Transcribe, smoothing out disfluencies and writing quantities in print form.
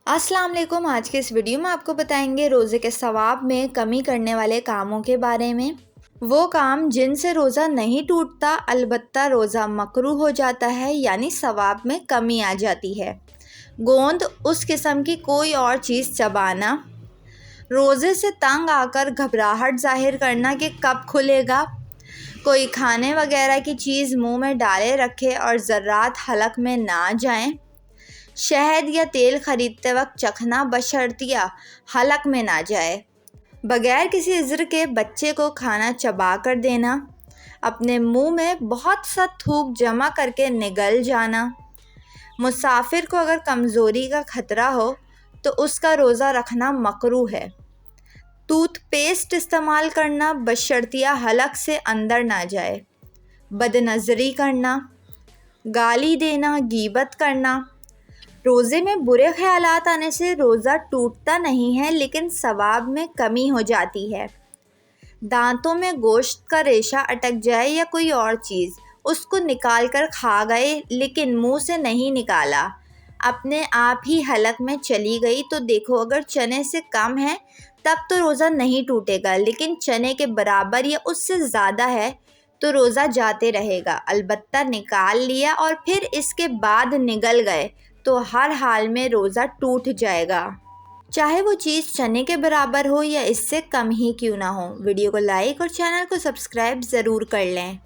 अस्सलाम वालेकुम। आज के इस वीडियो में आपको बताएंगे रोज़े के सवाब में कमी करने वाले कामों के बारे में। वो काम जिनसे रोज़ा नहीं टूटता अलबत्ता रोज़ा मकरूह हो जाता है, यानी सवाब में कमी आ जाती है। गोंद उस किस्म की कोई और चीज़ चबाना, रोज़े से तंग आकर घबराहट ज़ाहिर करना कि कब खुलेगा, कोई खाने वगैरह की चीज़ मुंह में डाले रखे और ज़र्रात हलक में ना जाएं, शहद या तेल ख़रीदते वक्त चखना बशर्तिया हलक में ना जाए, बग़ैर किसी इज़्र के बच्चे को खाना चबा कर देना, अपने मुंह में बहुत सा थूक जमा करके निगल जाना, मुसाफिर को अगर कमज़ोरी का ख़तरा हो तो उसका रोज़ा रखना मकरूह है, टूथपेस्ट इस्तेमाल करना बशर्तिया हलक से अंदर ना जाए, बदनज़री करना, गाली देना, गीबत करना। रोज़े में बुरे ख्यालात आने से रोज़ा टूटता नहीं है, लेकिन सवाब में कमी हो जाती है। दांतों में गोश्त का रेशा अटक जाए या कोई और चीज़, उसको निकाल कर खा गए लेकिन मुंह से नहीं निकाला, अपने आप ही हलक में चली गई तो देखो अगर चने से कम है तब तो रोज़ा नहीं टूटेगा, लेकिन चने के बराबर या उससे ज़्यादा है तो रोज़ा जाते रहेगा। अलबत्ता निकाल लिया और फिर इसके बाद निगल गए तो हर हाल में रोज़ा टूट जाएगा, चाहे वो चीज़ चने के बराबर हो या इससे कम ही क्यों ना हो। वीडियो को लाइक और चैनल को सब्सक्राइब ज़रूर कर लें।